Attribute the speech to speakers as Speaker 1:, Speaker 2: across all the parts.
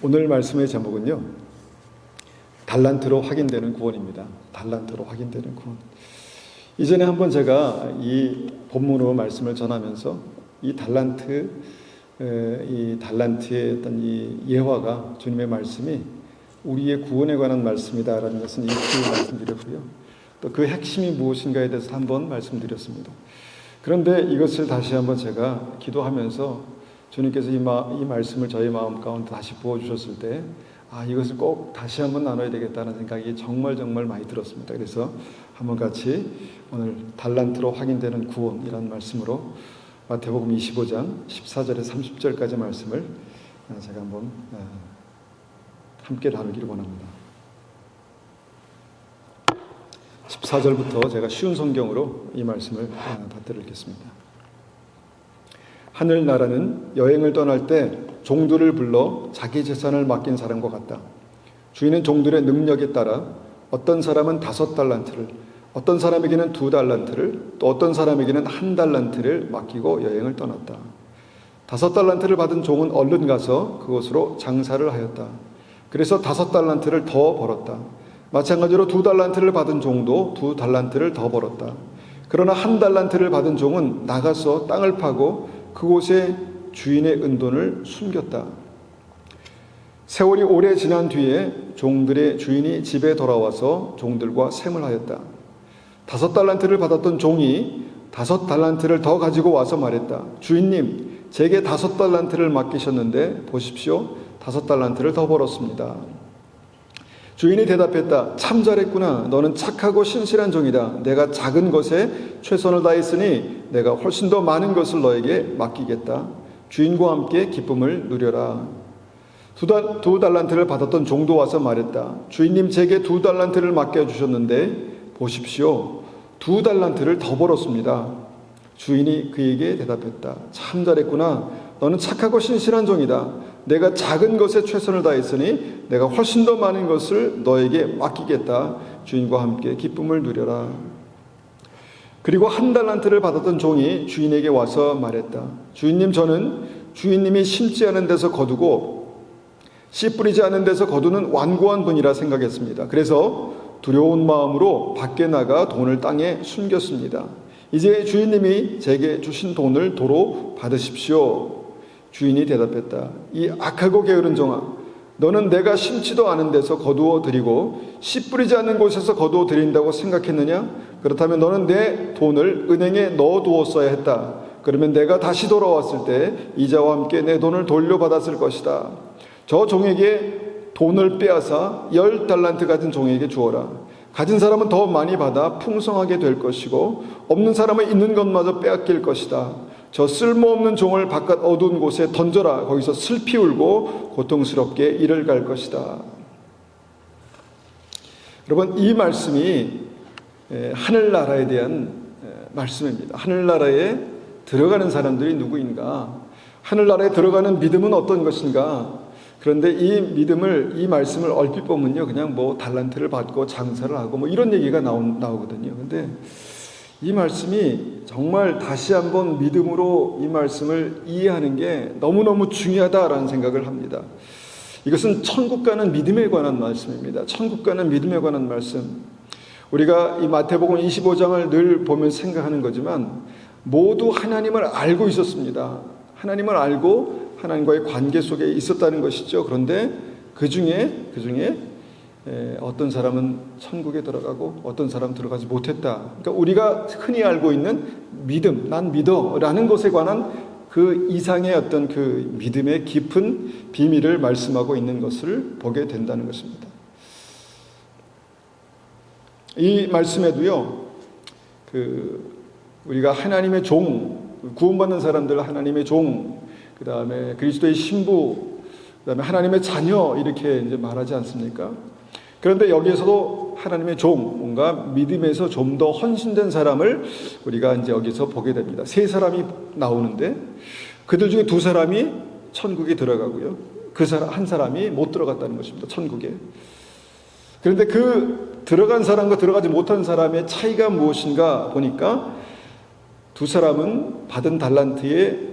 Speaker 1: 오늘 말씀의 제목은요, 달란트로 확인되는 구원입니다. 달란트로 확인되는 구원. 이전에 한번 제가 이 본문으로 말씀을 전하면서 이 달란트의 어떤 이 예화가, 주님의 말씀이 우리의 구원에 관한 말씀이다라는 것은 이렇게 말씀드렸고요. 또 그 핵심이 무엇인가에 대해서 한번 말씀드렸습니다. 그런데 이것을 다시 한번 제가 기도하면서 주님께서 이 말씀을 저희 마음 가운데 다시 부어주셨을 때, 이것을 꼭 다시 한번 나눠야 되겠다는 생각이 정말 많이 들었습니다. 그래서 한번 같이 오늘 달란트로 확인되는 구원이라는 말씀으로 마태복음 25장 14절에서 30절까지 말씀을 제가 한번 함께 나누기를 원합니다. 14절부터 제가 쉬운 성경으로 이 말씀을 받들겠습니다. 하늘나라는 여행을 떠날 때 종들을 불러 자기 재산을 맡긴 사람과 같다. 주인은 종들의 능력에 따라 어떤 사람은 5달란트를, 어떤 사람에게는 2달란트를, 또 어떤 사람에게는 1달란트를 맡기고 여행을 떠났다. 5달란트를 받은 종은 얼른 가서 그곳으로 장사를 하였다. 그래서 5달란트를 더 벌었다. 마찬가지로 2달란트를 받은 종도 2달란트를 더 벌었다. 그러나 1달란트를 받은 종은 나가서 땅을 파고 그곳에 주인의 은돈을 숨겼다. 세월이 오래 지난 뒤에 종들의 주인이 집에 돌아와서 종들과 셈을 하였다. 5달란트를 받았던 종이 5달란트를 더 가지고 와서 말했다. 주인님, 제게 5달란트를 맡기셨는데 보십시오. 5달란트를 더 벌었습니다. 주인이 대답했다. 참 잘했구나. 너는 착하고 신실한 종이다. 내가 작은 것에 최선을 다했으니 내가 훨씬 더 많은 것을 너에게 맡기겠다. 주인과 함께 기쁨을 누려라. 2달란트를 받았던 종도 와서 말했다. 주인님, 제게 2달란트를 맡겨주셨는데 보십시오. 2달란트를 더 벌었습니다. 주인이 그에게 대답했다. 참 잘했구나. 너는 착하고 신실한 종이다. 내가 작은 것에 최선을 다했으니 내가 훨씬 더 많은 것을 너에게 맡기겠다. 주인과 함께 기쁨을 누려라. 그리고 1달란트를 받았던 종이 주인에게 와서 말했다. 주인님, 저는 주인님이 심지 않은 데서 거두고 씨 뿌리지 않은 데서 거두는 완고한 분이라 생각했습니다. 그래서 두려운 마음으로 밖에 나가 돈을 땅에 숨겼습니다. 이제 주인님이 제게 주신 돈을 도로 받으십시오. 주인이 대답했다. 이 악하고 게으른 종아, 너는 내가 심지도 않은 데서 거두어 드리고 씨 뿌리지 않는 곳에서 거두어 드린다고 생각했느냐? 그렇다면 너는 내 돈을 은행에 넣어두었어야 했다. 그러면 내가 다시 돌아왔을 때 이자와 함께 내 돈을 돌려받았을 것이다. 저 종에게 돈을 빼앗아 10달란트 가진 종에게 주어라. 가진 사람은 더 많이 받아 풍성하게 될 것이고 없는 사람은 있는 것마저 빼앗길 것이다. 저 쓸모없는 종을 바깥 어두운 곳에 던져라. 거기서 슬피 울고 고통스럽게 이를 갈 것이다. 여러분, 이 말씀이 하늘나라에 대한 말씀입니다. 하늘나라에 들어가는 사람들이 누구인가? 하늘나라에 들어가는 믿음은 어떤 것인가? 그런데 이 말씀을 얼핏 보면요, 그냥 달란트를 받고 장사를 하고 이런 얘기가 나오거든요. 근데 이 말씀이 정말 다시 한번 믿음으로 이 말씀을 이해하는 게 너무너무 중요하다라는 생각을 합니다. 이것은 천국 가는 믿음에 관한 말씀입니다. 천국 가는 믿음에 관한 말씀. 우리가 이 마태복음 25장을 늘 보면 생각하는 거지만 모두 하나님을 알고 있었습니다. 하나님을 알고 하나님과의 관계 속에 있었다는 것이죠. 그런데 그 중에 어떤 사람은 천국에 들어가고 어떤 사람은 들어가지 못했다. 그러니까 우리가 흔히 알고 있는 믿음, 난 믿어라는 것에 관한 그 이상의 어떤 그 믿음의 깊은 비밀을 말씀하고 있는 것을 보게 된다는 것입니다. 이 말씀에도요, 우리가 하나님의 종, 구원받는 사람들 하나님의 종, 그 다음에 그리스도의 신부, 그 다음에 하나님의 자녀 이렇게 이제 말하지 않습니까? 그런데 여기에서도 하나님의 종, 뭔가 믿음에서 좀 더 헌신된 사람을 우리가 이제 여기서 보게 됩니다. 3사람이 나오는데 그들 중에 2사람이 천국에 들어가고요. 한 사람이 못 들어갔다는 것입니다. 천국에. 그런데 그 들어간 사람과 들어가지 못한 사람의 차이가 무엇인가 보니까 2사람은 받은 달란트의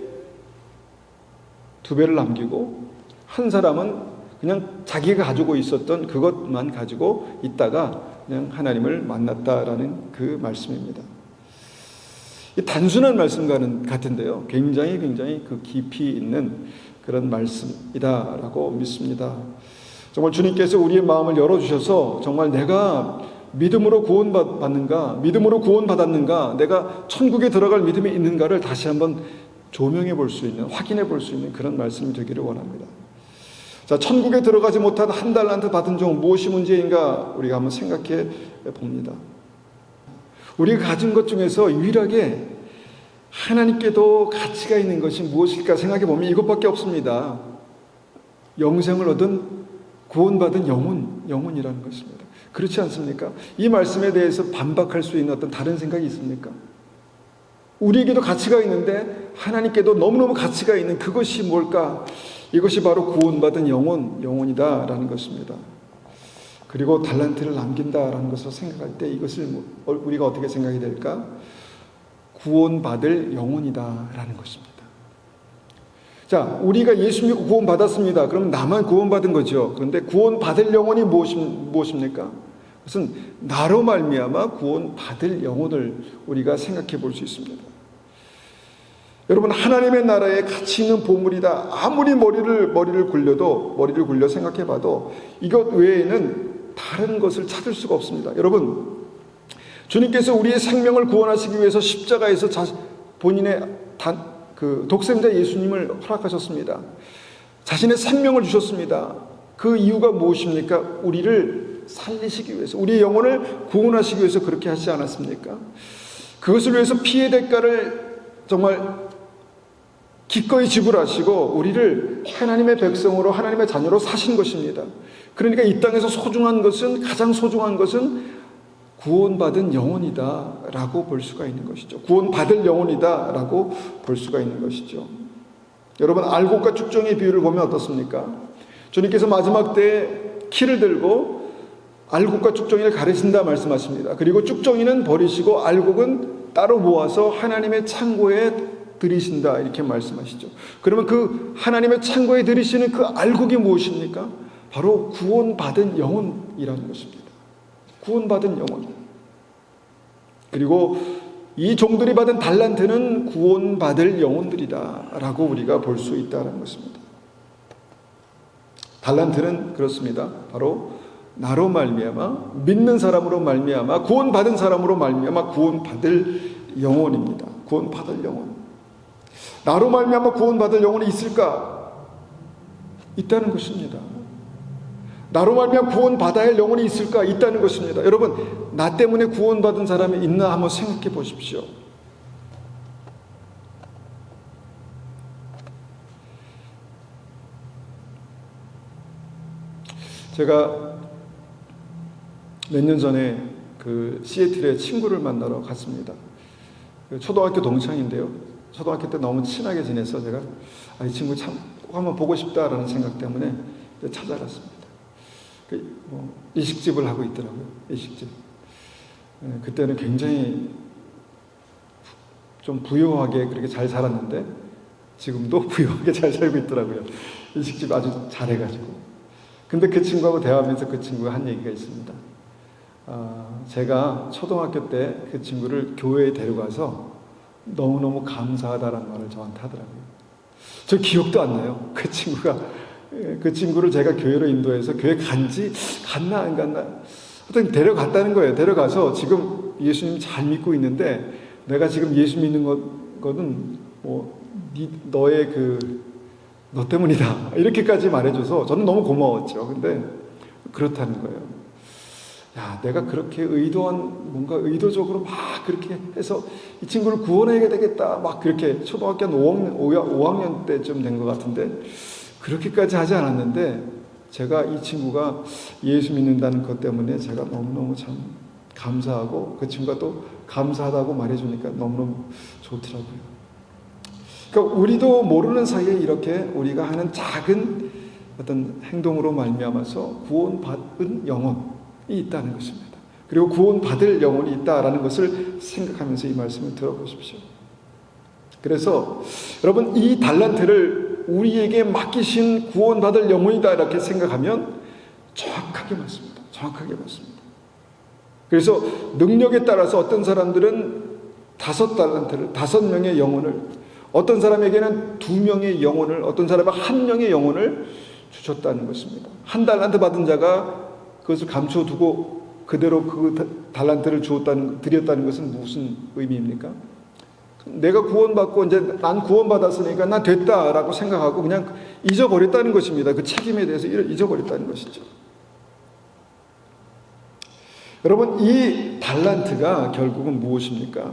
Speaker 1: 2배를 남기고 한 사람은 그냥 자기가 가지고 있었던 그것만 가지고 있다가 그냥 하나님을 만났다라는 그 말씀입니다. 이 단순한 말씀과는 같은데요. 굉장히 그 깊이 있는 그런 말씀이다라고 믿습니다. 정말 주님께서 우리의 마음을 열어주셔서 정말 내가 믿음으로 구원받는가, 믿음으로 구원받았는가, 내가 천국에 들어갈 믿음이 있는가를 다시 한번 조명해 볼 수 있는, 확인해 볼 수 있는 그런 말씀이 되기를 원합니다. 자, 천국에 들어가지 못한 한 달란트 받은 종 무엇이 문제인가 우리가 한번 생각해 봅니다. 우리가 가진 것 중에서 유일하게 하나님께도 가치가 있는 것이 무엇일까 생각해 보면 이것밖에 없습니다. 영생을 얻은 구원받은 영혼이라는 것입니다. 그렇지 않습니까? 이 말씀에 대해서 반박할 수 있는 어떤 다른 생각이 있습니까? 우리에게도 가치가 있는데 하나님께도 너무너무 가치가 있는 그것이 뭘까? 이것이 바로 구원받은 영혼이다라는 것입니다. 그리고 달란트를 남긴다라는 것을 생각할 때 이것을 우리가 어떻게 생각이 될까? 구원받을 영혼이다라는 것입니다. 자, 우리가 예수 믿고 구원받았습니다. 그럼 나만 구원받은 거죠. 그런데 구원받을 영혼이 무엇입니까? 그것은 나로 말미암아 구원받을 영혼을 우리가 생각해 볼 수 있습니다. 여러분, 하나님의 나라에 가치 있는 보물이다. 아무리 머리를 굴려 생각해 봐도 이것 외에는 다른 것을 찾을 수가 없습니다. 여러분, 주님께서 우리의 생명을 구원하시기 위해서 십자가에서 본인의 독생자 예수님을 허락하셨습니다. 자신의 생명을 주셨습니다. 그 이유가 무엇입니까? 우리를 살리시기 위해서, 우리의 영혼을 구원하시기 위해서 그렇게 하지 않았습니까? 그것을 위해서 피의 대가를 정말 기꺼이 지불하시고 우리를 하나님의 백성으로, 하나님의 자녀로 사신 것입니다. 그러니까 이 땅에서 가장 소중한 것은 구원받은 영혼이다라고 볼 수가 있는 것이죠. 구원받을 영혼이다라고 볼 수가 있는 것이죠. 여러분, 알곡과 쭉정이의 비유를 보면 어떻습니까? 주님께서 마지막 때에 키를 들고 알곡과 쭉정이를 가르친다 말씀하십니다. 그리고 쭉정이는 버리시고 알곡은 따로 모아서 하나님의 창고에 들이신다 이렇게 말씀하시죠. 그러면 그 하나님의 창고에 들이시는 그 알곡이 무엇입니까? 바로 구원받은 영혼이라는 것입니다. 구원받은 영혼. 그리고 이 종들이 받은 달란트는 구원받을 영혼들이다라고 우리가 볼 수 있다는 것입니다. 달란트는 그렇습니다. 바로 나로 말미암아, 믿는 사람으로 말미암아, 구원받은 사람으로 말미암아 구원받을 영혼입니다. 구원받을 영혼. 나로 말미암아 구원받을 영혼이 있을까? 있다는 것입니다. 나로 말미암아 구원받아야 할 영혼이 있을까? 있다는 것입니다. 여러분, 나 때문에 구원받은 사람이 있나 한번 생각해 보십시오. 제가 몇 년 전에 그 시애틀에 친구를 만나러 갔습니다. 초등학교 동창인데요. 초등학교 때 너무 친하게 지내서 제가 이 친구 참 꼭 한번 보고 싶다라는 생각 때문에 찾아갔습니다. 일식집을 하고 있더라고요. 일식집. 그때는 굉장히 좀 부유하게 그렇게 잘 살았는데 지금도 부유하게 잘 살고 있더라고요. 일식집 아주 잘해가지고. 근데 그 친구하고 대화하면서 그 친구가 한 얘기가 있습니다. 제가 초등학교 때 그 친구를 교회에 데려가서 너무너무 감사하다라는 말을 저한테 하더라고요. 저 기억도 안 나요. 그 친구를 제가 교회로 인도해서 교회 갔나 안 갔나 하여튼 데려갔다는 거예요. 데려가서 지금 예수님 잘 믿고 있는데 내가 지금 예수 믿는 거는 너의 너 때문이다 이렇게까지 말해줘서 저는 너무 고마웠죠. 근데 그렇다는 거예요. 야, 내가 그렇게 뭔가 의도적으로 막 그렇게 해서 이 친구를 구원해야 되겠다 막 그렇게 초등학교 한 5학년 때쯤 된 것 같은데 그렇게까지 하지 않았는데 제가 이 친구가 예수 믿는다는 것 때문에 제가 너무너무 참 감사하고 그 친구가 또 감사하다고 말해주니까 너무너무 좋더라고요. 그러니까 우리도 모르는 사이에 이렇게 우리가 하는 작은 어떤 행동으로 말미암아서 구원받은 영혼이 있다는 것입니다. 그리고 구원받을 영혼이 있다라는 것을 생각하면서 이 말씀을 들어보십시오. 그래서 여러분, 이 달란트를 우리에게 맡기신 구원받을 영혼이다 이렇게 생각하면 정확하게 맞습니다. 정확하게 맞습니다. 그래서 능력에 따라서 어떤 사람들은 5달란트를 5명의 영혼을, 어떤 사람에게는 2명의 영혼을, 어떤 사람은 1명의 영혼을 주셨다는 것입니다. 1달란트 받은 자가 그것을 감춰두고 그대로 그 달란트를 드렸다는 것은 무슨 의미입니까? 내가 구원받고 이제 난 구원받았으니까 난 됐다라고 생각하고 그냥 잊어버렸다는 것입니다. 그 책임에 대해서 잊어버렸다는 것이죠. 여러분, 이 달란트가 결국은 무엇입니까?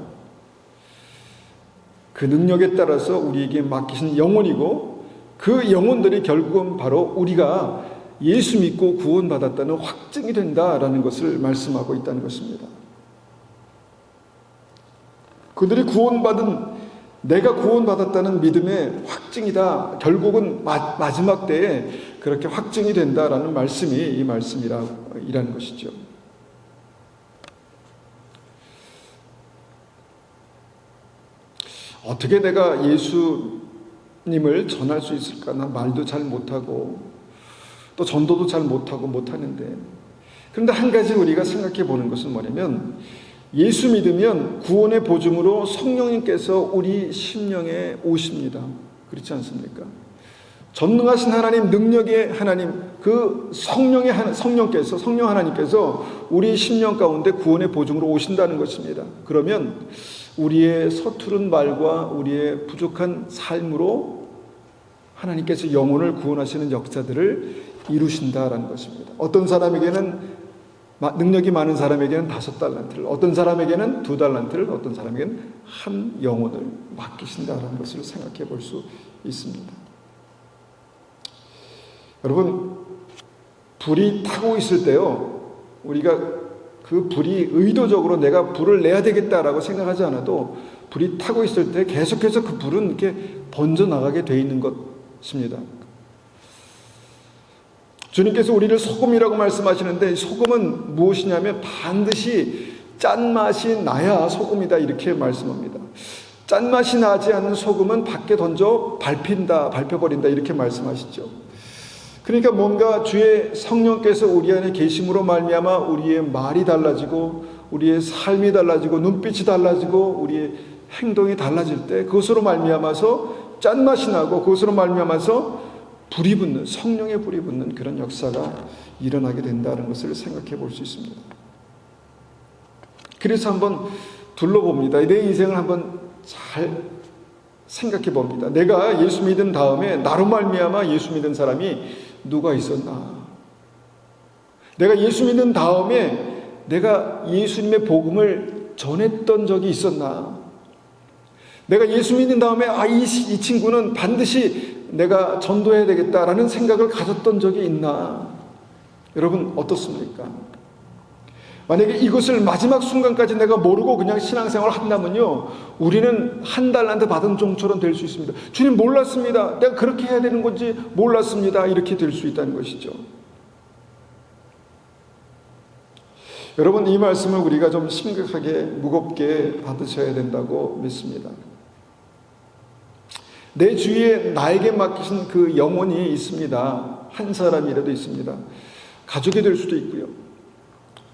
Speaker 1: 그 능력에 따라서 우리에게 맡기신 영혼이고, 그 영혼들이 결국은 바로 우리가 예수 믿고 구원받았다는 확증이 된다라는 것을 말씀하고 있다는 것입니다. 그들이 내가 구원받았다는 믿음의 확증이다. 결국은 마지막 때에 그렇게 확증이 된다라는 말씀이 이 말씀이라는 것이죠. 어떻게 내가 예수님을 전할 수 있을까? 난 말도 잘 못하고 또 전도도 잘 못하는데. 그런데 한 가지 우리가 생각해 보는 것은 뭐냐면, 예수 믿으면 구원의 보증으로 성령님께서 우리 심령에 오십니다. 그렇지 않습니까? 전능하신 하나님, 능력의 하나님, 그 성령 하나님께서 우리 심령 가운데 구원의 보증으로 오신다는 것입니다. 그러면 우리의 서투른 말과 우리의 부족한 삶으로 하나님께서 영혼을 구원하시는 역사들을 이루신다라는 것입니다. 어떤 사람에게는 능력이 많은 사람에게는 5달란트를, 어떤 사람에게는 2달란트를, 어떤 사람에게는 1 영혼을 맡기신다라는 것을 생각해 볼 수 있습니다. 여러분, 불이 타고 있을 때요, 우리가 그 불이 의도적으로 내가 불을 내야 되겠다라고 생각하지 않아도 불이 타고 있을 때 계속해서 그 불은 이렇게 번져나가게 되어 있는 것입니다. 주님께서 우리를 소금이라고 말씀하시는데, 소금은 무엇이냐면 반드시 짠맛이 나야 소금이다 이렇게 말씀합니다. 짠맛이 나지 않는 소금은 밖에 던져 밟혀버린다 이렇게 말씀하시죠. 그러니까 뭔가 주의 성령께서 우리 안에 계심으로 말미암아 우리의 말이 달라지고 우리의 삶이 달라지고 눈빛이 달라지고 우리의 행동이 달라질 때, 그것으로 말미암아서 짠맛이 나고 그것으로 말미암아서 불이 붙는, 성령의 불이 붙는 그런 역사가 일어나게 된다는 것을 생각해 볼 수 있습니다. 그래서 한번 둘러봅니다. 내 인생을 한번 잘 생각해 봅니다. 내가 예수 믿은 다음에 나로 말미암아 예수 믿은 사람이 누가 있었나? 내가 예수 믿은 다음에 내가 예수님의 복음을 전했던 적이 있었나? 내가 예수 믿은 다음에 이 친구는 반드시 내가 전도해야 되겠다라는 생각을 가졌던 적이 있나? 여러분 어떻습니까? 만약에 이것을 마지막 순간까지 내가 모르고 그냥 신앙생활을 한다면요, 우리는 1달란트 받은 종처럼 될 수 있습니다. 주님 몰랐습니다. 내가 그렇게 해야 되는 건지 몰랐습니다. 이렇게 될 수 있다는 것이죠. 여러분, 이 말씀을 우리가 좀 심각하게 무겁게 받으셔야 된다고 믿습니다. 내 주위에 나에게 맡기신 그 영혼이 있습니다. 한 사람이라도 있습니다. 가족이 될 수도 있고요,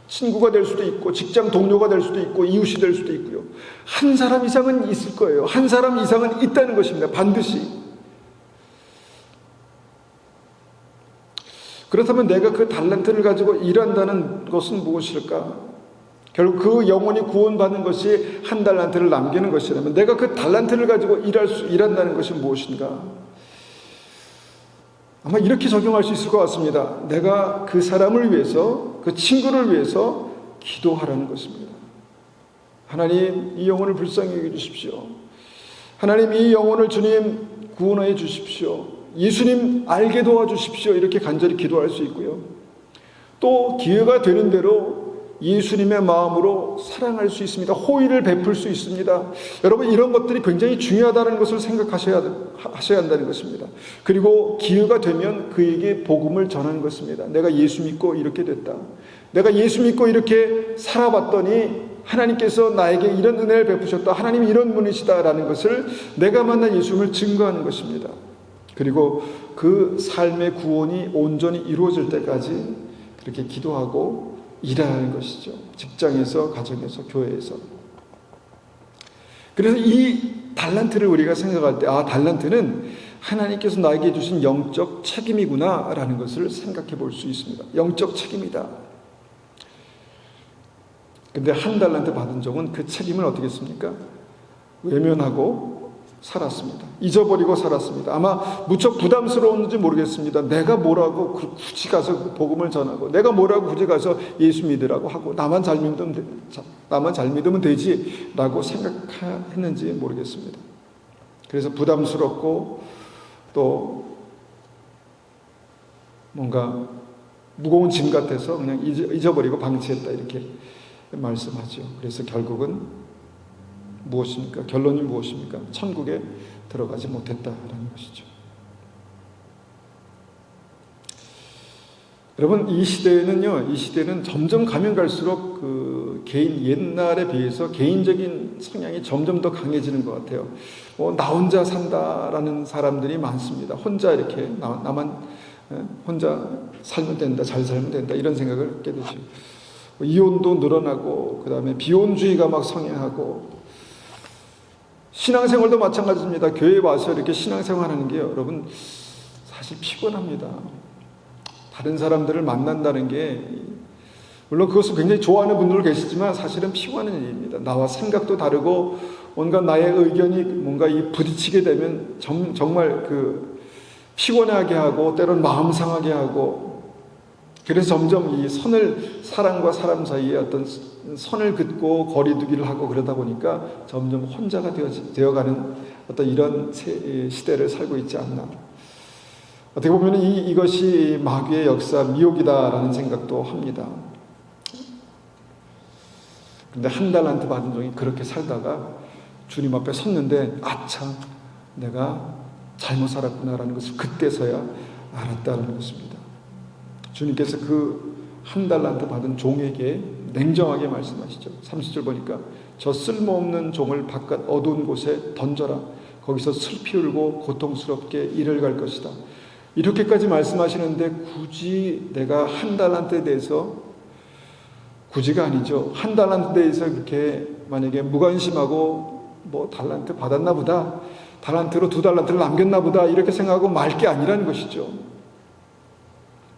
Speaker 1: 친구가 될 수도 있고, 직장 동료가 될 수도 있고, 이웃이 될 수도 있고요. 한 사람 이상은 있을 거예요. 한 사람 이상은 있다는 것입니다. 반드시. 그렇다면 내가 그 달란트를 가지고 일한다는 것은 무엇일까? 결국 그 영혼이 구원받는 것이 1달란트를 남기는 것이라면 내가 그 달란트를 가지고 일한다는 것이 무엇인가? 아마 이렇게 적용할 수 있을 것 같습니다. 내가 그 사람을 위해서, 그 친구를 위해서 기도하라는 것입니다. 하나님, 이 영혼을 불쌍히 여겨 주십시오. 하나님, 이 영혼을 주님 구원해 주십시오. 예수님 알게 도와주십시오. 이렇게 간절히 기도할 수 있고요. 또 기회가 되는 대로 예수님의 마음으로 사랑할 수 있습니다. 호의를 베풀 수 있습니다. 여러분, 이런 것들이 굉장히 중요하다는 것을 생각하셔야 한다는 것입니다. 그리고 기회가 되면 그에게 복음을 전하는 것입니다. 내가 예수 믿고 이렇게 됐다. 내가 예수 믿고 이렇게 살아봤더니 하나님께서 나에게 이런 은혜를 베푸셨다. 하나님이 이런 분이시다라는 것을 내가 만난 예수님을 증거하는 것입니다. 그리고 그 삶의 구원이 온전히 이루어질 때까지 그렇게 기도하고 일하는 것이죠. 직장에서, 가정에서, 교회에서. 그래서 이 달란트를 우리가 생각할 때, 달란트는 하나님께서 나에게 주신 영적 책임이구나 라는 것을 생각해 볼 수 있습니다. 영적 책임이다. 근데 한 달란트 받은 종은 그 책임을 어떻게 했습니까? 외면하고 살았습니다. 잊어버리고 살았습니다. 아마 무척 부담스러웠는지 모르겠습니다. 내가 뭐라고 굳이 가서 복음을 전하고, 내가 뭐라고 굳이 가서 예수 믿으라고 하고, 나만 잘 믿으면 되지라고 생각했는지 모르겠습니다. 그래서 부담스럽고 또 뭔가 무거운 짐 같아서 그냥 잊어버리고 방치했다 이렇게 말씀하죠. 그래서 결국은 무엇입니까? 결론이 무엇입니까? 천국에 들어가지 못했다라는 것이죠. 여러분, 이 시대는 점점 가면 갈수록 그 개인, 옛날에 비해서 개인적인 성향이 점점 더 강해지는 것 같아요. 나 혼자 산다라는 사람들이 많습니다. 혼자 이렇게 나만 혼자 살면 된다, 잘 살면 된다 이런 생각을 갖게 되죠. 이혼도 늘어나고, 그 다음에 비혼주의가 막 성행하고, 신앙생활도 마찬가지입니다. 교회에 와서 이렇게 신앙생활하는 게 여러분 사실 피곤합니다. 다른 사람들을 만난다는 게 물론 그것을 굉장히 좋아하는 분들 계시지만 사실은 피곤한 일입니다. 나와 생각도 다르고 온갖 나의 의견이 뭔가 부딪히게 되면 정말 그 피곤하게 하고 때로는 마음 상하게 하고, 그래서 점점 이 사람과 사람 사이에 어떤 선을 긋고 거리두기를 하고 그러다 보니까 점점 혼자가 되어가는 어떤 이런 시대를 살고 있지 않나. 어떻게 보면 이것이 마귀의 역사, 미혹이다라는 생각도 합니다. 근데 한 달란트 받은 종이 그렇게 살다가 주님 앞에 섰는데, 아참, 내가 잘못 살았구나라는 것을 그때서야 알았다는 것입니다. 주님께서 그 한 달란트 받은 종에게 냉정하게 말씀하시죠. 30절 보니까 저 쓸모없는 종을 바깥 어두운 곳에 던져라. 거기서 슬피 울고 고통스럽게 일을 갈 것이다. 이렇게까지 말씀하시는데 굳이 내가 한 달란트에 대해서, 굳이가 아니죠. 한 달란트에 대해서 그렇게 만약에 무관심하고 달란트 받았나 보다, 달란트로 2달란트를 남겼나 보다 이렇게 생각하고 말 게 아니라는 것이죠.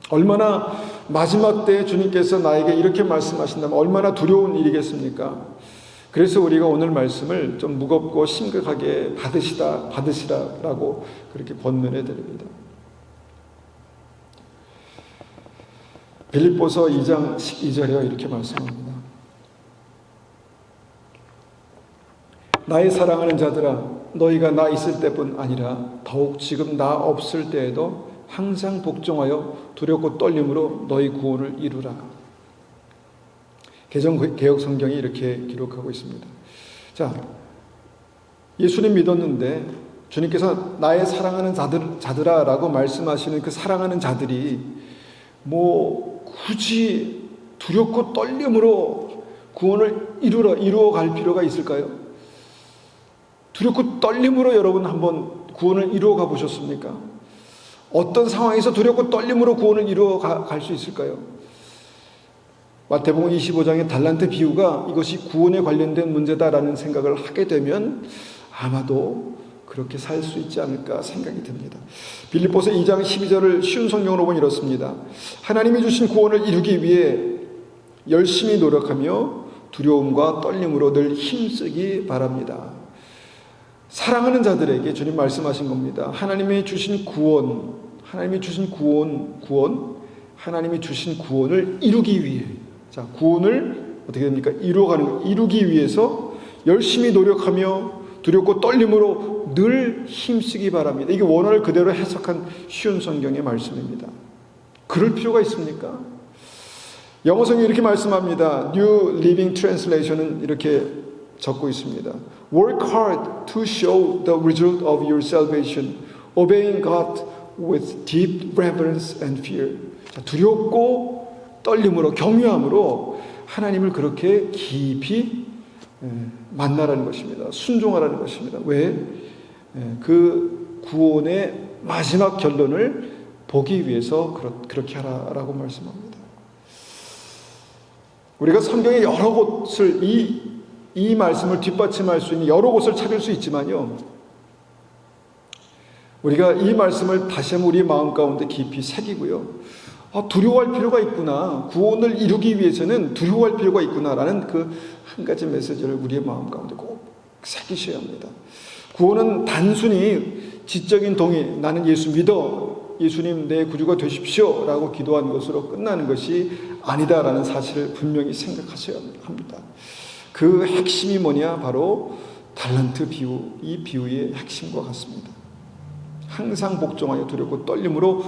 Speaker 1: 얼마나 마지막 때에 주님께서 나에게 이렇게 말씀하신다면 얼마나 두려운 일이겠습니까? 그래서 우리가 오늘 말씀을 좀 무겁고 심각하게 받으시라라고 그렇게 권면해 드립니다. 빌립보서 2장 12절에 이렇게 말씀합니다. 나의 사랑하는 자들아, 너희가 나 있을 때뿐 아니라 더욱 지금 나 없을 때에도 항상 복종하여 두렵고 떨림으로 너희 구원을 이루라. 개역 성경이 이렇게 기록하고 있습니다. 자, 예수님 믿었는데 주님께서 나의 사랑하는 자들아라고 말씀하시는 그 사랑하는 자들이 굳이 두렵고 떨림으로 구원을 이루어 갈 필요가 있을까요? 두렵고 떨림으로 여러분 한번 구원을 이루어 가 보셨습니까? 어떤 상황에서 두렵고 떨림으로 구원을 이루어 갈 수 있을까요? 마태복음 25장의 달란트 비유가 이것이 구원에 관련된 문제다라는 생각을 하게 되면 아마도 그렇게 살 수 있지 않을까 생각이 듭니다. 빌립보서 2장 12절을 쉬운 성경으로 보면 이렇습니다. 하나님이 주신 구원을 이루기 위해 열심히 노력하며 두려움과 떨림으로 늘 힘쓰기 바랍니다. 사랑하는 자들에게 주님 말씀하신 겁니다. 하나님이 주신 하나님이 주신 구원을 이루기 위해, 자, 구원을 어떻게 됩니까? 이루기 위해서 열심히 노력하며 두렵고 떨림으로 늘 힘쓰기 바랍니다. 이게 원어를 그대로 해석한 쉬운 성경의 말씀입니다. 그럴 필요가 있습니까? 영어 성경이 이렇게 말씀합니다. New Living Translation은 이렇게 적고 있습니다. Work hard to show the result of your salvation, obeying God with deep reverence and fear. 자, 두렵고 떨림으로, 경외함으로 하나님을 그렇게 깊이 만나라는 것입니다. 순종하라는 것입니다. 왜? 그 구원의 마지막 결론을 보기 위해서 그렇게 하라라고 말씀합니다. 우리가 성경의 여러 곳을 이 말씀을 뒷받침할 수 있는 여러 곳을 찾을 수 있지만요, 우리가 이 말씀을 다시 한번 우리 마음 가운데 깊이 새기고요, 두려워할 필요가 있구나, 구원을 이루기 위해서는 두려워할 필요가 있구나라는 그 한 가지 메시지를 우리의 마음 가운데 꼭 새기셔야 합니다. 구원은 단순히 지적인 동의, 나는 예수 믿어, 예수님 내 구주가 되십시오 라고 기도한 것으로 끝나는 것이 아니다라는 사실을 분명히 생각하셔야 합니다. 그 핵심이 뭐냐? 바로 달란트 비유, 이 비유의 핵심과 같습니다. 항상 복종하여 두렵고 떨림으로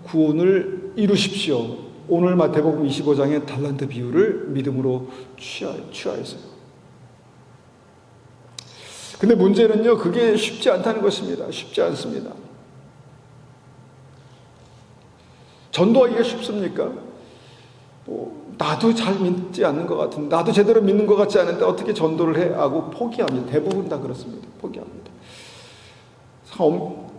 Speaker 1: 구원을 이루십시오. 오늘 마태복음 25장의 달란트 비유를 믿음으로 취하였어요. 근데 문제는요, 그게 쉽지 않다는 것입니다. 쉽지 않습니다. 전도하기가 쉽습니까? 나도 잘 믿지 않는 것 같은데, 나도 제대로 믿는 것 같지 않은데 어떻게 전도를 해? 하고 포기합니다. 대부분 다 그렇습니다. 포기합니다.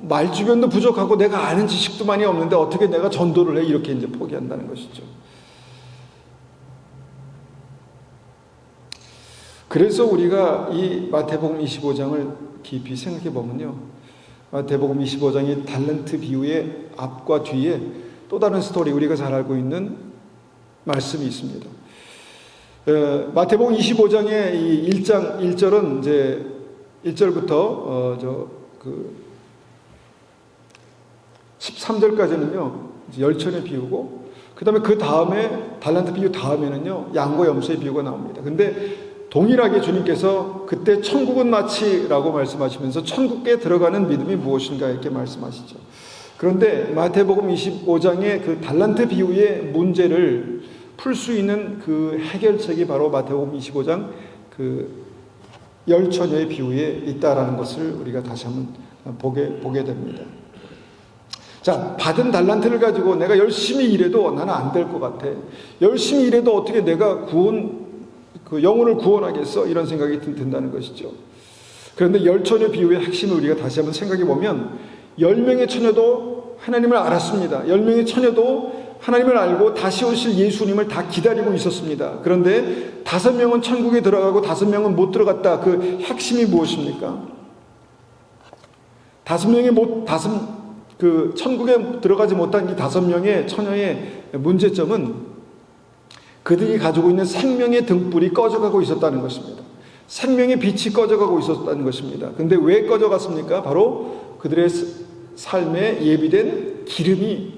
Speaker 1: 말 주변도 부족하고 내가 아는 지식도 많이 없는데 어떻게 내가 전도를 해? 이렇게 이제 포기한다는 것이죠. 그래서 우리가 이 마태복음 25장을 깊이 생각해 보면요, 마태복음 25장의 달란트 비유의 앞과 뒤에 또 다른 스토리, 우리가 잘 알고 있는 말씀이 있습니다. 마태복음 25장의 이 1장 1절은 이제 1절부터 13절까지는요 열천의 비유고, 그 다음에 달란트 비유 다음에는요 양과 염소의 비유가 나옵니다. 근데 동일하게 주님께서 그때 천국은 마치라고 말씀하시면서 천국에 들어가는 믿음이 무엇인가 이렇게 말씀하시죠. 그런데 마태복음 25장의 그 달란트 비유의 문제를 풀 수 있는 그 해결책이 바로 마태복음 25장 그 열처녀의 비유에 있다라는 것을 우리가 다시 한번 보게 됩니다. 자, 받은 달란트를 가지고 내가 열심히 일해도 나는 안 될 것 같아. 열심히 일해도 어떻게 내가 영혼을 구원하겠어? 이런 생각이 든다는 것이죠. 그런데 열처녀 비유의 핵심을 우리가 다시 한번 생각해 보면, 10명의 처녀도 하나님을 알았습니다. 10명의 처녀도 하나님을 알고 다시 오실 예수님을 다 기다리고 있었습니다. 그런데 5명은 천국에 들어가고 5명은 못 들어갔다. 그 핵심이 무엇입니까? 천국에 들어가지 못한 이 5명의 처녀의 문제점은 그들이 가지고 있는 생명의 등불이 꺼져가고 있었다는 것입니다. 생명의 빛이 꺼져가고 있었다는 것입니다. 근데 왜 꺼져갔습니까? 바로 그들의 삶에 예비된 기름이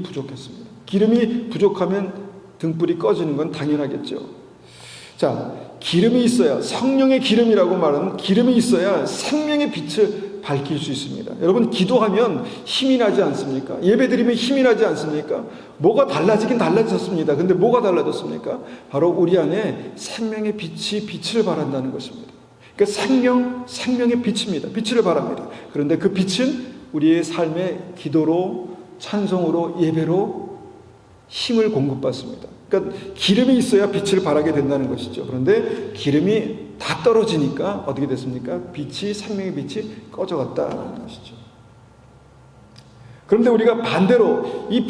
Speaker 1: 부족했습니다. 기름이 부족하면 등불이 꺼지는 건 당연하겠죠. 자, 기름이 있어야, 성령의 기름이라고 말하는 기름이 있어야 생명의 빛을 밝힐 수 있습니다. 여러분, 기도하면 힘이 나지 않습니까? 예배드리면 힘이 나지 않습니까? 뭐가 달라지긴 달라졌습니다. 근데 뭐가 달라졌습니까? 바로 우리 안에 생명의 빛을 발한다는 것입니다. 그러니까 생명의 빛입니다. 빛을 발합니다. 그런데 그 빛은 우리의 삶의 기도로, 찬송으로, 예배로 힘을 공급받습니다. 그러니까 기름이 있어야 빛을 발하게 된다는 것이죠. 그런데 기름이 다 떨어지니까 어떻게 됐습니까? 생명의 빛이 꺼져갔다는 것이죠. 그런데 우리가 반대로 이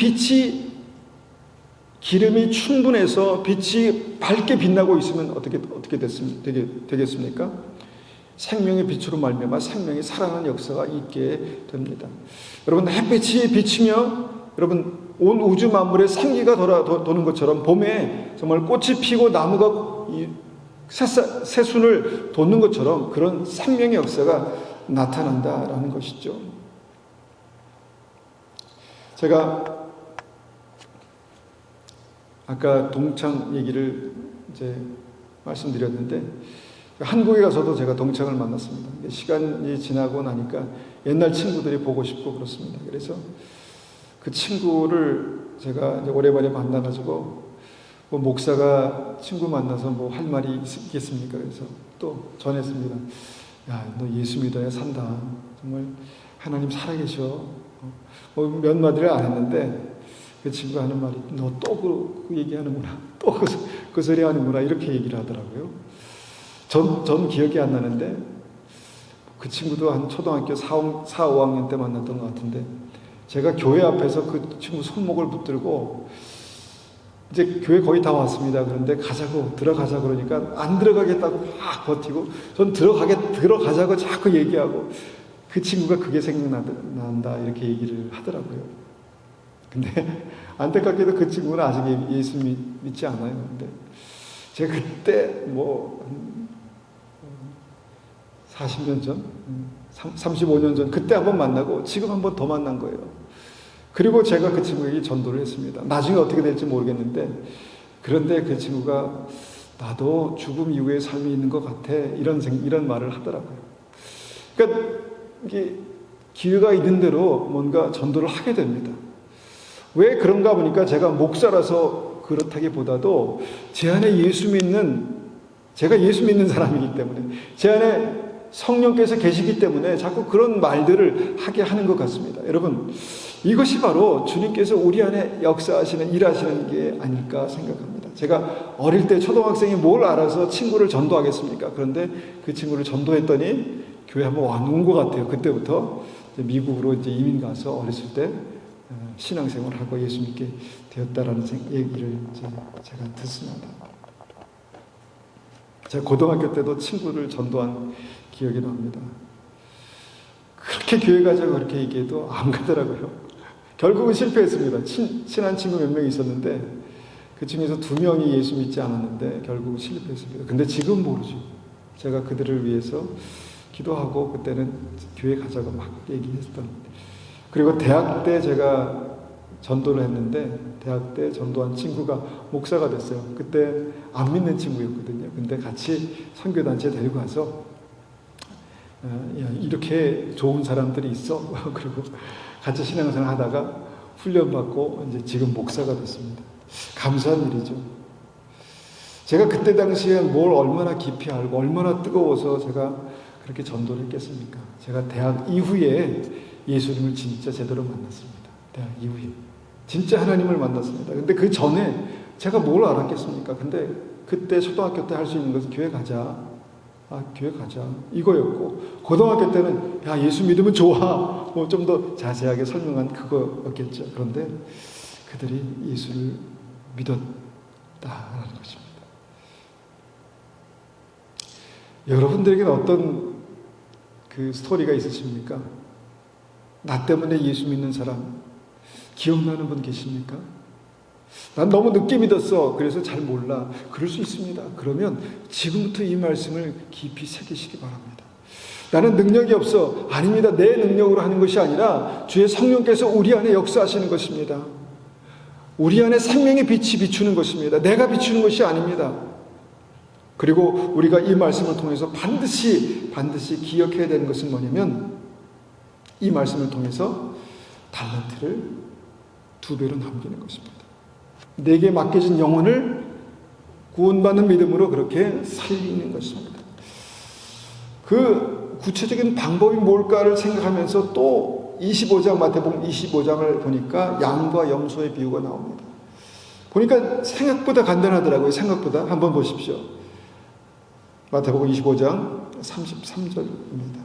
Speaker 1: 기름이 충분해서 빛이 밝게 빛나고 있으면 어떻게 되겠습니까? 생명의 빛으로 말미암아 생명이 살아나는 역사가 있게 됩니다. 여러분, 햇빛이 비치며 여러분 온 우주 만물에 생기가 도는 것처럼 봄에 정말 꽃이 피고 나무가 새순을 돋는 것처럼 그런 생명의 역사가 나타난다라는 것이죠. 제가 아까 동창 얘기를 이제 말씀드렸는데, 한국에 가서도 제가 동창을 만났습니다. 시간이 지나고 나니까 옛날 친구들이 보고 싶고 그렇습니다. 그래서 그 친구를 제가 이제 오랜만에 만나가지고 목사가 친구 만나서 할 말이 있겠습니까? 그래서 또 전했습니다. 야, 너 예수 믿어야 산다. 정말 하나님 살아계셔. 몇 마디를 안 했는데 그 친구가 하는 말이, 너 또 그 얘기하는구나. 또 그 소리 하는구나. 이렇게 얘기를 하더라고요. 전 기억이 안 나는데 그 친구도 한 초등학교 4, 5학년 때 만났던 것 같은데 제가 교회 앞에서 그 친구 손목을 붙들고 이제 교회 거의 다 왔습니다. 그런데 들어가자 그러니까 안 들어가겠다고 막 버티고 전 들어가자고 자꾸 얘기하고 그 친구가 그게 생각난다 이렇게 얘기를 하더라고요. 근데 안타깝게도 그 친구는 아직 예수 믿지 않아요. 근데 제가 그때 40년 전, 35년 전 그때 한번 만나고 지금 한번 더 만난 거예요. 그리고 제가 그 친구에게 전도를 했습니다. 나중에 어떻게 될지 모르겠는데 그런데 그 친구가 나도 죽음 이후의 삶이 있는 것 같아 이런 말을 하더라고요. 그러니까 이게 기회가 있는 대로 뭔가 전도를 하게 됩니다. 왜 그런가 보니까 제가 목사라서 그렇다기보다도 제가 예수 믿는 사람이기 때문에 제 안에 성령께서 계시기 때문에 자꾸 그런 말들을 하게 하는 것 같습니다. 여러분, 이것이 바로 주님께서 우리 안에 역사하시는, 일하시는 게 아닐까 생각합니다. 제가 어릴 때 초등학생이 뭘 알아서 친구를 전도하겠습니까? 그런데 그 친구를 전도했더니 교회 한번 와놓은 것 같아요. 그때부터 미국으로 이제 이민 가서 어렸을 때 신앙생활을 하고 예수 믿게 되었다라는 얘기를 제가 듣습니다. 제가 고등학교 때도 친구를 전도한 기억이 납니다. 그렇게 교회 가자고 그렇게 얘기해도 안 가더라고요. 결국은 실패했습니다. 친한 친구 몇 명 있었는데 그 중에서 2명이 예수 믿지 않았는데 결국은 실패했습니다. 근데 지금 모르죠. 제가 그들을 위해서 기도하고 그때는 교회 가자고 막 얘기했던. 그리고 대학 때 제가 전도를 했는데 대학 때 전도한 친구가 목사가 됐어요. 그때 안 믿는 친구였거든요. 근데 같이 선교단체 데리고 가서 이렇게 좋은 사람들이 있어. 그리고 같이 신앙생활 하다가 훈련받고 이제 지금 목사가 됐습니다. 감사한 일이죠. 제가 그때 당시에 뭘 얼마나 깊이 알고 얼마나 뜨거워서 제가 그렇게 전도를 했겠습니까? 제가 대학 이후에 예수님을 진짜 제대로 만났습니다. 대학 이후에. 진짜 하나님을 만났습니다. 근데 그 전에 제가 뭘 알았겠습니까? 근데 그때 초등학교 때 할 수 있는 것은 교회 가자. 교회 가자. 이거였고, 고등학교 때는, 예수 믿으면 좋아. 좀 더 자세하게 설명한 그거였겠죠. 그런데 그들이 예수를 믿었다라는 것입니다. 여러분들에게는 어떤 그 스토리가 있으십니까? 나 때문에 예수 믿는 사람, 기억나는 분 계십니까? 난 너무 늦게 믿었어. 그래서 잘 몰라. 그럴 수 있습니다. 그러면 지금부터 이 말씀을 깊이 새기시기 바랍니다. 나는 능력이 없어. 아닙니다. 내 능력으로 하는 것이 아니라 주의 성령께서 우리 안에 역사하시는 것입니다. 우리 안에 생명의 빛이 비추는 것입니다. 내가 비추는 것이 아닙니다. 그리고 우리가 이 말씀을 통해서 반드시 기억해야 되는 것은 뭐냐면 이 말씀을 통해서 달란트를 2배로 남기는 것입니다. 내게 맡겨진 영혼을 구원받는 믿음으로 그렇게 살리는 것입니다. 그 구체적인 방법이 뭘까를 생각하면서 또 25장, 마태복음 25장을 보니까 양과 염소의 비유가 나옵니다. 보니까 생각보다 간단하더라고요. 생각보다. 한번 보십시오. 마태복음 25장 33절입니다.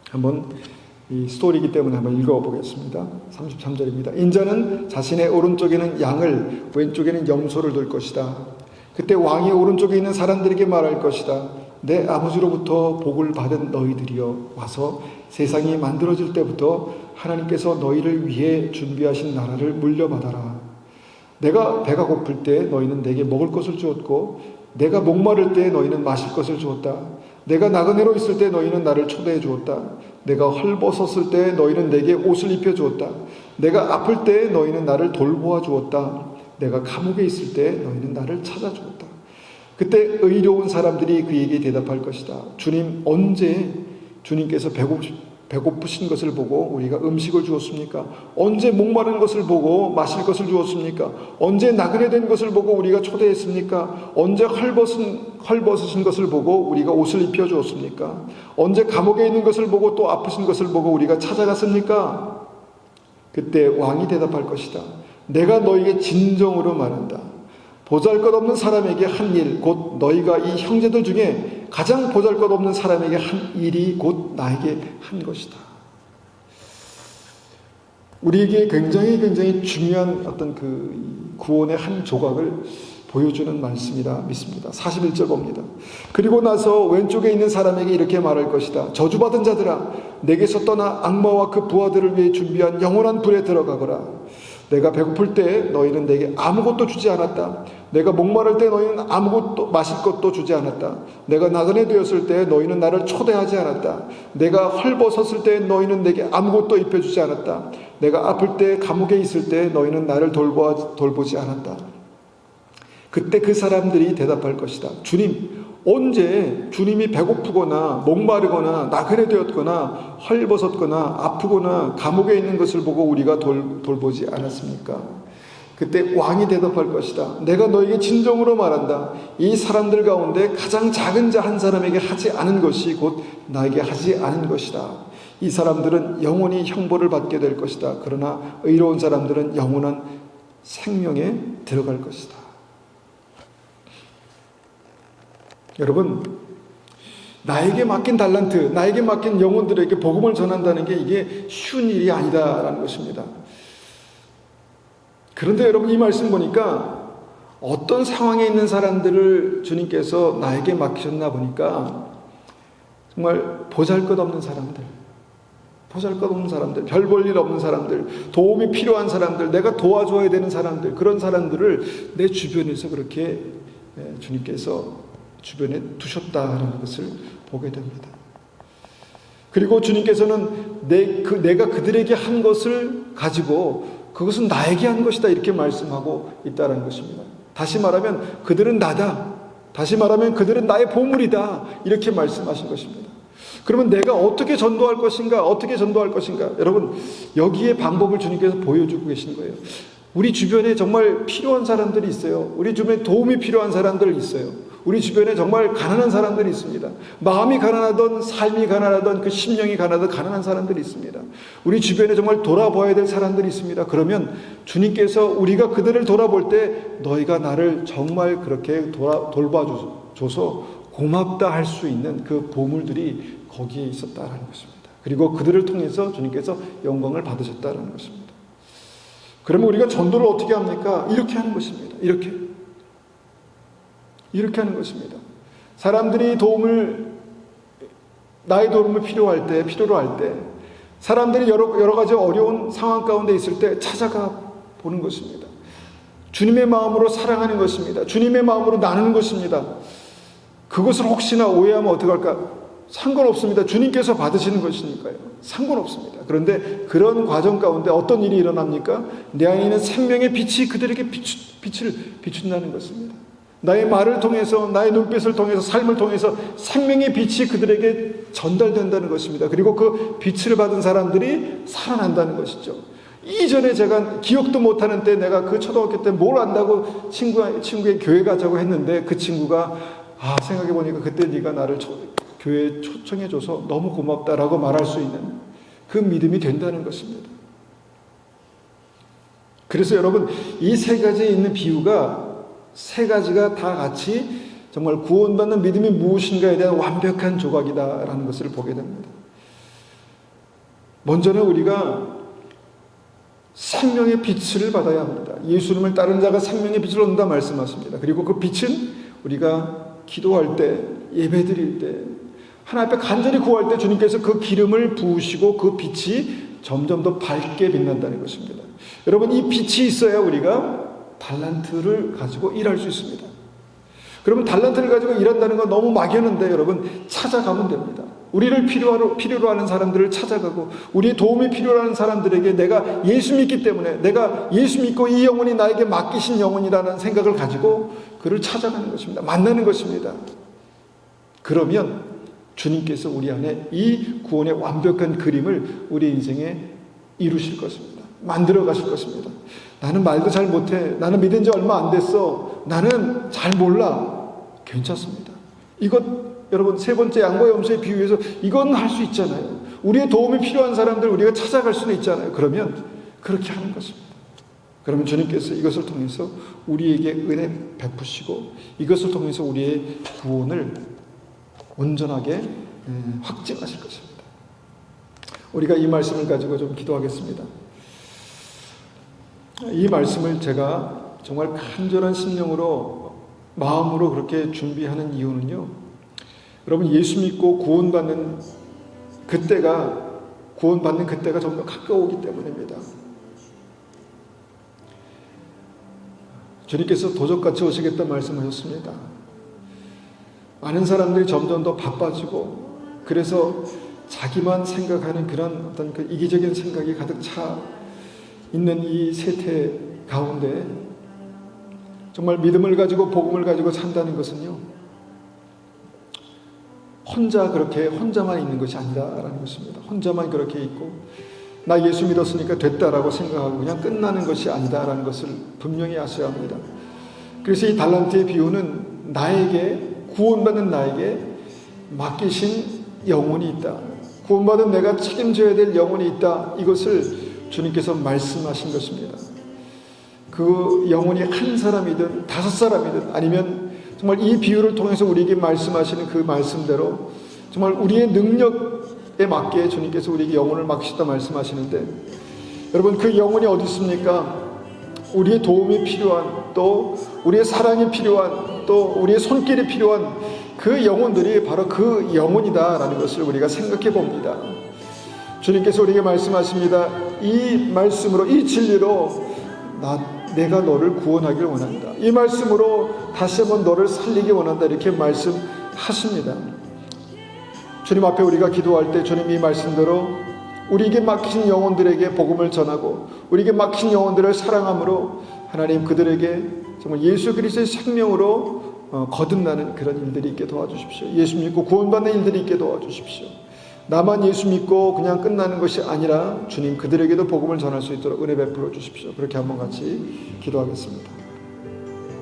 Speaker 1: 한번 이 스토리이기 때문에 한번 읽어보겠습니다. 33절입니다. 인자는 자신의 오른쪽에는 양을 왼쪽에는 염소를 둘 것이다. 그때 왕이 오른쪽에 있는 사람들에게 말할 것이다. 내 아버지로부터 복을 받은 너희들이여 와서 세상이 만들어질 때부터 하나님께서 너희를 위해 준비하신 나라를 물려받아라. 내가 배가 고플 때 너희는 내게 먹을 것을 주었고 내가 목마를 때 너희는 마실 것을 주었다. 내가 나그네로 있을 때 너희는 나를 초대해 주었다. 내가 헐벗었을 때 너희는 내게 옷을 입혀 주었다. 내가 아플 때 너희는 나를 돌보아 주었다. 내가 감옥에 있을 때 너희는 나를 찾아 주었다. 그때 의로운 사람들이 그에게 대답할 것이다. 주님, 언제 주님께서 배고프신 것을 보고 우리가 음식을 주었습니까? 언제 목마른 것을 보고 마실 것을 주었습니까? 언제 나그네 된 것을 보고 우리가 초대했습니까? 언제 헐벗으신 것을 보고 우리가 옷을 입혀 주었습니까? 언제 감옥에 있는 것을 보고 또 아프신 것을 보고 우리가 찾아갔습니까? 그때 왕이 대답할 것이다. 내가 너에게 진정으로 말한다. 보잘것없는 사람에게 한 일, 곧 너희가 이 형제들 중에 가장 보잘것없는 사람에게 한 일이 곧 나에게 한 것이다. 우리에게 굉장히 중요한 어떤 그 구원의 한 조각을 보여주는 말씀이라 믿습니다. 41절 봅니다. 그리고 나서 왼쪽에 있는 사람에게 이렇게 말할 것이다. 저주받은 자들아, 내게서 떠나 악마와 그 부하들을 위해 준비한 영원한 불에 들어가거라. 내가 배고플 때 너희는 내게 아무것도 주지 않았다. 내가 목마를 때 너희는 아무것도 마실 것도 주지 않았다. 내가 나그네 되었을 때 너희는 나를 초대하지 않았다. 내가 헐벗었을 때 너희는 내게 아무것도 입혀주지 않았다. 내가 아플 때 감옥에 있을 때 너희는 나를 돌보지 않았다. 그때 그 사람들이 대답할 것이다. 주님, 언제 주님이 배고프거나 목마르거나 나그네 되었거나 헐벗었거나 아프거나 감옥에 있는 것을 보고 우리가 돌보지 않았습니까? 그때 왕이 대답할 것이다. 내가 너에게 진정으로 말한다. 이 사람들 가운데 가장 작은 자 한 사람에게 하지 않은 것이 곧 나에게 하지 않은 것이다. 이 사람들은 영원히 형벌을 받게 될 것이다. 그러나 의로운 사람들은 영원한 생명에 들어갈 것이다. 여러분, 나에게 맡긴 달란트, 나에게 맡긴 영혼들에게 복음을 전한다는 게 이게 쉬운 일이 아니다라는 것입니다. 그런데 여러분, 이 말씀 보니까 어떤 상황에 있는 사람들을 주님께서 나에게 맡기셨나 보니까 정말 보잘것없는 사람들, 별 볼 일 없는 사람들, 도움이 필요한 사람들, 내가 도와줘야 되는 사람들, 그런 사람들을 내 주변에서 그렇게 주님께서 주변에 두셨다는 것을 보게 됩니다. 그리고 주님께서는 내가 그들에게 한 것을 가지고 그것은 나에게 한 것이다 이렇게 말씀하고 있다는 것입니다. 다시 말하면 그들은 나다. 다시 말하면 그들은 나의 보물이다. 이렇게 말씀하신 것입니다. 그러면 내가 어떻게 전도할 것인가? 여러분, 여기에 방법을 주님께서 보여주고 계신 거예요. 우리 주변에 정말 필요한 사람들이 있어요. 우리 주변에 도움이 필요한 사람들이 있어요. 우리 주변에 정말 가난한 사람들이 있습니다. 마음이 가난하던, 삶이 가난하던, 그 심령이 가난한 사람들이 있습니다. 우리 주변에 정말 돌아봐야 될 사람들이 있습니다. 그러면 주님께서 우리가 그들을 돌아볼 때 너희가 나를 정말 그렇게 돌봐줘서 고맙다 할 수 있는 그 보물들이 거기에 있었다라는 것입니다. 그리고 그들을 통해서 주님께서 영광을 받으셨다라는 것입니다. 그러면 우리가 전도를 어떻게 합니까? 이렇게 하는 것입니다. 이렇게 하는 것입니다. 사람들이 나의 도움을 필요로 할 때, 사람들이 여러 가지 어려운 상황 가운데 있을 때 찾아가 보는 것입니다. 주님의 마음으로 사랑하는 것입니다. 주님의 마음으로 나누는 것입니다. 그것을 혹시나 오해하면 어떡할까? 상관없습니다. 주님께서 받으시는 것이니까요. 상관없습니다. 그런데 그런 과정 가운데 어떤 일이 일어납니까? 내 안에 있는 생명의 빛이 그들에게 빛을 비춘다는 것입니다. 나의 말을 통해서, 나의 눈빛을 통해서, 삶을 통해서 생명의 빛이 그들에게 전달된다는 것입니다. 그리고 그 빛을 받은 사람들이 살아난다는 것이죠. 이전에 제가 기억도 못하는 때 내가 그 초등학교 때 뭘 안다고 친구의 교회 가자고 했는데 그 친구가 생각해보니까 그때 네가 나를 교회에 초청해줘서 너무 고맙다라고 말할 수 있는 그 믿음이 된다는 것입니다. 그래서 여러분, 이 세 가지에 있는 비유가 세 가지가 다 같이 정말 구원받는 믿음이 무엇인가에 대한 완벽한 조각이다라는 것을 보게 됩니다. 먼저는 우리가 생명의 빛을 받아야 합니다. 예수님을 따르는 자가 생명의 빛을 얻는다 말씀하십니다. 그리고 그 빛은 우리가 기도할 때, 예배드릴 때, 하나님 앞에 간절히 구할 때 주님께서 그 기름을 부으시고 그 빛이 점점 더 밝게 빛난다는 것입니다. 여러분, 이 빛이 있어야 우리가 달란트를 가지고 일할 수 있습니다. 그러면 달란트를 가지고 일한다는 건 너무 막연한데 여러분, 찾아가면 됩니다. 우리를 필요로 하는 사람들을 찾아가고 우리의 도움이 필요로 하는 사람들에게 내가 예수 믿기 때문에 내가 예수 믿고 이 영혼이 나에게 맡기신 영혼이라는 생각을 가지고 그를 찾아가는 것입니다. 만나는 것입니다. 그러면 주님께서 우리 안에 이 구원의 완벽한 그림을 우리 인생에 이루실 것입니다. 만들어 가실 것입니다. 나는 말도 잘 못해. 나는 믿은 지 얼마 안 됐어. 나는 잘 몰라. 괜찮습니다. 이것 여러분, 세 번째 양과 염소의 비유에서 이건 할 수 있잖아요. 우리의 도움이 필요한 사람들 우리가 찾아갈 수는 있잖아요. 그러면 그렇게 하는 것입니다. 그러면 주님께서 이것을 통해서 우리에게 은혜 베푸시고 이것을 통해서 우리의 구원을 온전하게 확증하실 것입니다. 우리가 이 말씀을 가지고 좀 기도하겠습니다. 이 말씀을 제가 정말 간절한 심령으로 마음으로 그렇게 준비하는 이유는요, 여러분 예수 믿고 구원받는 그때가 점점 가까우기 때문입니다. 주님께서 도적같이 오시겠다 말씀하셨습니다. 많은 사람들이 점점 더 바빠지고, 그래서 자기만 생각하는 그런 어떤 그 이기적인 생각이 가득 차 있는 이 세태 가운데 정말 믿음을 가지고 복음을 가지고 산다는 것은요, 혼자만 있는 것이 아니다라는 것입니다. 혼자만 그렇게 있고 나 예수 믿었으니까 됐다라고 생각하고 그냥 끝나는 것이 아니다라는 것을 분명히 아셔야 합니다. 그래서 이 달란트의 비유는 구원받는 나에게 맡기신 영혼이 있다. 구원받은 내가 책임져야 될 영혼이 있다. 이것을 주님께서 말씀하신 것입니다. 그 영혼이 한 사람이든 5사람이든 아니면 정말 이 비유를 통해서 우리에게 말씀하시는 그 말씀대로 정말 우리의 능력에 맞게 주님께서 우리에게 영혼을 맡기셨다 말씀하시는데, 여러분 그 영혼이 어디 있습니까? 우리의 도움이 필요한, 또 우리의 사랑이 필요한, 또 우리의 손길이 필요한 그 영혼들이 바로 그 영혼이다라는 것을 우리가 생각해 봅니다. 주님께서 우리에게 말씀하십니다. 이 말씀으로, 이 진리로 내가 너를 구원하기를 원한다. 이 말씀으로 다시 한번 너를 살리기 원한다. 이렇게 말씀하십니다. 주님 앞에 우리가 기도할 때 주님 이 말씀대로 우리에게 맡기신 영혼들에게 복음을 전하고 우리에게 맡기신 영혼들을 사랑함으로 하나님 그들에게 정말 예수 그리스도의 생명으로 거듭나는 그런 일들이 있게 도와주십시오. 예수 믿고 구원받는 일들이 있게 도와주십시오. 나만 예수 믿고 그냥 끝나는 것이 아니라 주님 그들에게도 복음을 전할 수 있도록 은혜 베풀어 주십시오. 그렇게 한번 같이 기도하겠습니다.